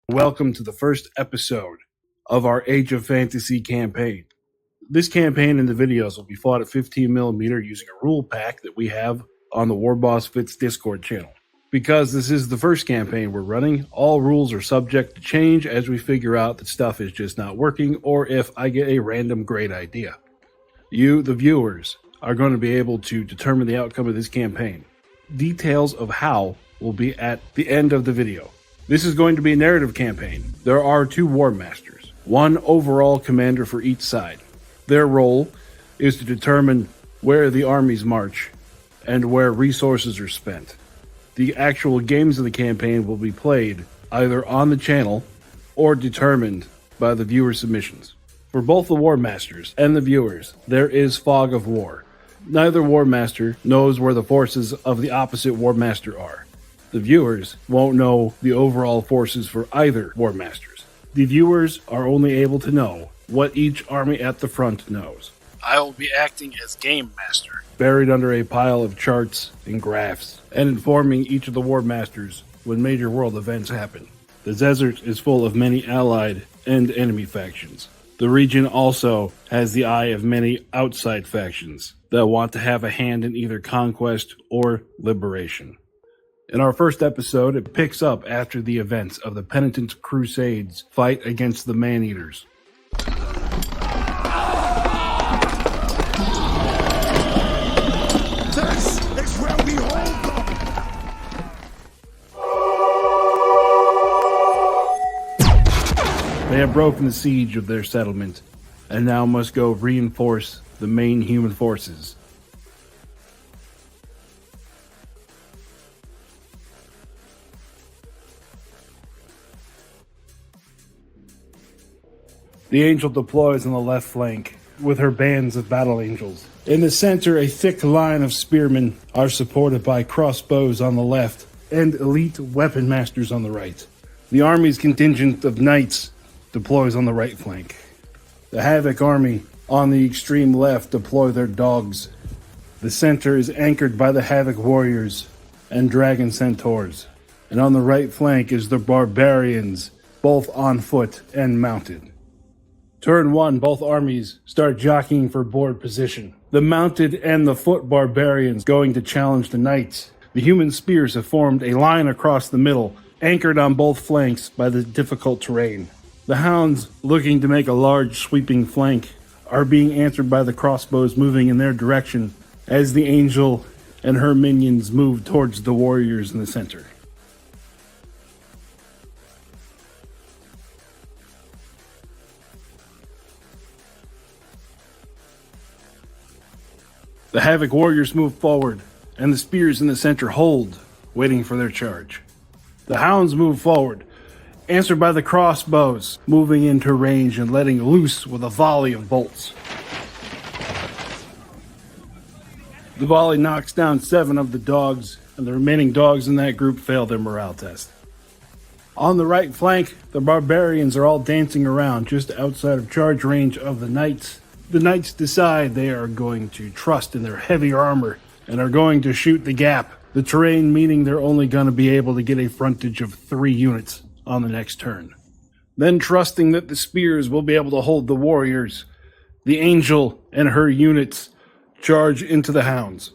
Welcome to the first episode of our Age of Fantasy campaign. This campaign and the videos will be fought at 15mm using a rule pack that we have on the Warbossfitz Discord channel. Because this is the first campaign we're running, all rules are subject to change as we figure out that stuff is just not working or if I get a random great idea. You, the viewers, are going to be able to determine the outcome of this campaign. Details of how will be at the end of the video. This is going to be a narrative campaign. There are 2 War Masters, one overall commander for each side. Their role is to determine where the armies march and where resources are spent. The actual games of the campaign will be played either on the channel or determined by the viewer submissions. For both the War Masters and the viewers, there is fog of war. Neither War Master knows where the forces of the opposite War Master are. The viewers won't know the overall forces for either War Masters. The viewers are only able to know what each army at the front knows. I will be acting as Game Master, buried under a pile of charts and graphs, and informing each of the War Masters when major world events happen. The desert is full of many allied and enemy factions. The region also has the eye of many outside factions that want to have a hand in either conquest or liberation. In our first episode, it picks up after the events of the Penitent Crusades' fight against the Man-Eaters. This is where we hold them! They have broken the siege of their settlement, and now must go reinforce the main human forces. The angel deploys on the left flank with her bands of battle angels. In the center, a thick line of spearmen are supported by crossbows on the left and elite weapon masters on the right. The army's contingent of knights deploys on the right flank. The Havoc army on the extreme left deploy their dogs. The center is anchored by the Havoc warriors and dragon centaurs. And on the right flank is the barbarians, both on foot and mounted. Turn 1, both armies start jockeying for board position. The mounted and the foot barbarians going to challenge the knights. The human spears have formed a line across the middle, anchored on both flanks by the difficult terrain. The hounds, looking to make a large sweeping flank, are being answered by the crossbows moving in their direction as the angel and her minions move towards the warriors in the center. The Havoc warriors move forward, and the spears in the center hold, waiting for their charge. The hounds move forward, answered by the crossbows, moving into range and letting loose with a volley of bolts. The volley knocks down 7 of the dogs, and the remaining dogs in that group fail their morale test. On the right flank, the barbarians are all dancing around just outside of charge range of the knights. The knights decide they are going to trust in their heavy armor and are going to shoot the gap. The terrain meaning they're only going to be able to get a frontage of 3 units on the next turn. Then trusting that the spears will be able to hold the warriors, the angel and her units charge into the hounds.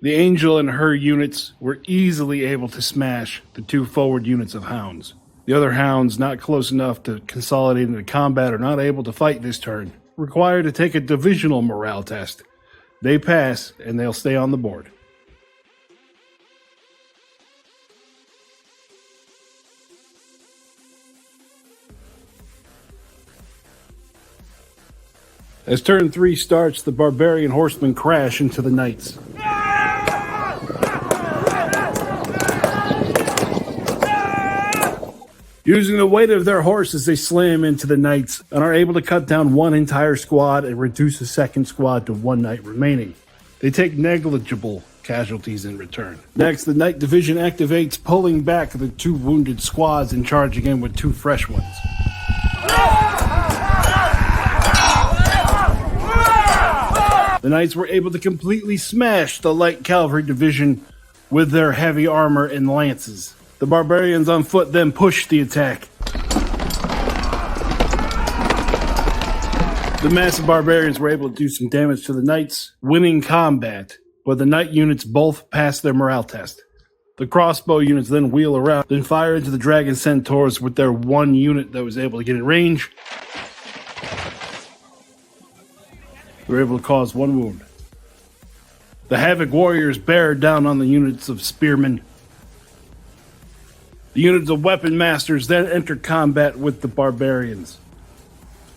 The angel and her units were easily able to smash the 2 forward units of hounds. The other hounds not close enough to consolidate into combat are not able to fight this turn. Required to take a divisional morale test. They pass, and they'll stay on the board. As turn 3 starts, the barbarian horsemen crash into the knights. Using the weight of their horses, they slam into the knights and are able to cut down 1 entire squad and reduce the second squad to 1 knight remaining. They take negligible casualties in return. Next, the Knight Division activates, pulling back the 2 wounded squads and charging in with 2 fresh ones. The Knights were able to completely smash the Light Cavalry Division with their heavy armor and lances. The barbarians on foot then push the attack. The massive barbarians were able to do some damage to the knights, winning combat, but the knight units both passed their morale test. The crossbow units then wheel around, then fire into the dragon centaurs with their one unit that was able to get in range. They were able to cause one wound. The Havoc warriors bear down on the units of spearmen. The units of weapon masters then enter combat with the barbarians.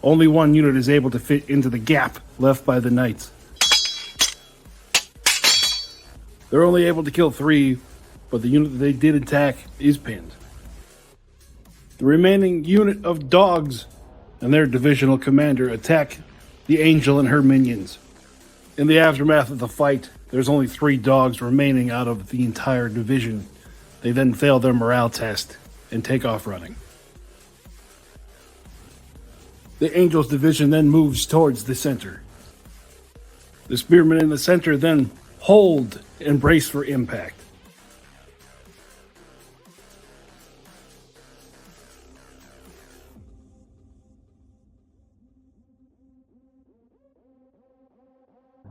Only one unit is able to fit into the gap left by the knights. They're only able to kill 3, but the unit that they did attack is pinned. The remaining unit of dogs and their divisional commander attack the angel and her minions. In the aftermath of the fight, there's only 3 dogs remaining out of the entire division. They then fail their morale test and take off running. The Angels division then moves towards the center. The spearmen in the center then hold and brace for impact.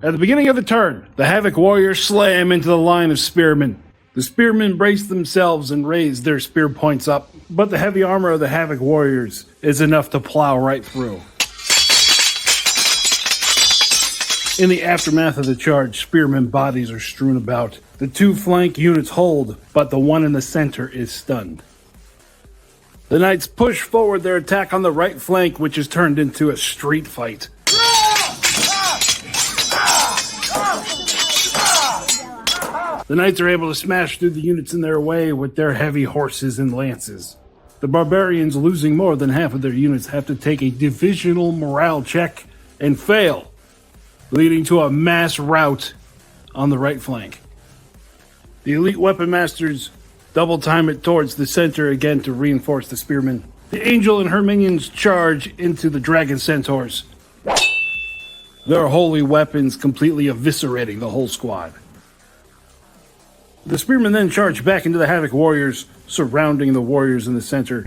At the beginning of the turn, the Havoc warriors slam into the line of spearmen. The spearmen brace themselves and raise their spear points up, but the heavy armor of the Havoc warriors is enough to plow right through. In the aftermath of the charge, spearmen bodies are strewn about. The 2 flank units hold, but the one in the center is stunned. The knights push forward their attack on the right flank, which is turned into a street fight. The knights are able to smash through the units in their way with their heavy horses and lances. The barbarians, losing more than half of their units, have to take a divisional morale check and fail, leading to a mass rout on the right flank. The elite weapon masters double time it towards the center again to reinforce the spearmen. The angel and her minions charge into the dragon centaurs, their holy weapons completely eviscerating the whole squad. The spearmen then charge back into the Havoc warriors, surrounding the warriors in the center.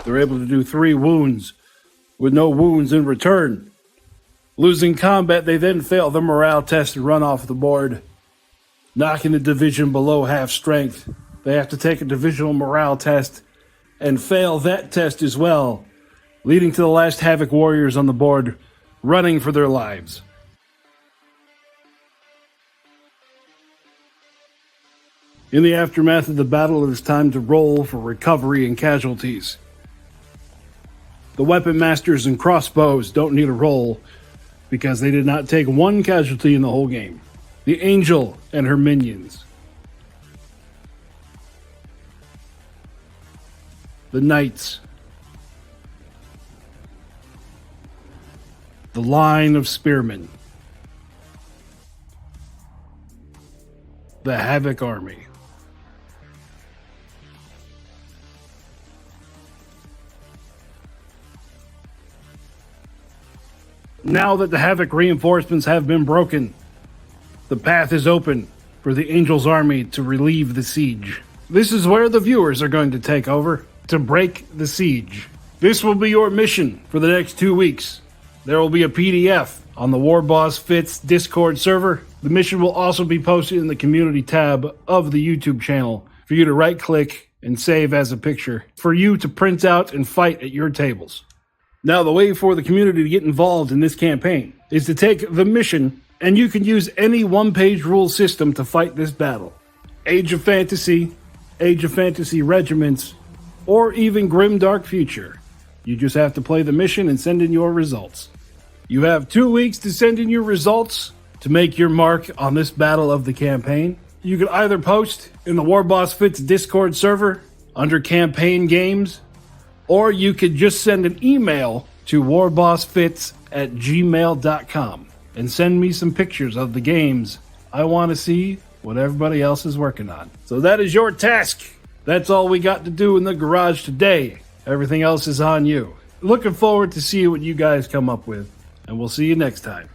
They're able to do 3 wounds, with no wounds in return. Losing combat, they then fail the morale test and run off the board, knocking the division below half strength. They have to take a divisional morale test and fail that test as well, leading to the last Havoc warriors on the board running for their lives. In the aftermath of the battle, it is time to roll for recovery and casualties. The weapon masters and crossbows don't need a roll because they did not take 1 casualty in the whole game. The angel and her minions. The knights. The line of spearmen. The Havoc army. Now that the Havoc reinforcements have been broken, the path is open for the Angel's army to relieve the siege. This is where the viewers are going to take over to break the siege. This will be your mission for the next 2 weeks. There will be a PDF on the Warbossfitz Discord server. The mission will also be posted in the community tab of the YouTube channel for you to right-click and save as a picture for you to print out and fight at your tables. Now, the way for the community to get involved in this campaign is to take the mission, and you can use any 1-page rule system to fight this battle. Age of Fantasy Regiments, or even Grim Dark Future. You just have to play the mission and send in your results. You have 2 weeks to send in your results to make your mark on this battle of the campaign. You can either post in the Warbossfitz Discord server under Campaign Games, or you could just send an email to warbossfitz@gmail.com and send me some pictures of the games. I want to see what everybody else is working on. So that is your task. That's all we got to do in the garage today. Everything else is on you. Looking forward to see what you guys come up with, and we'll see you next time.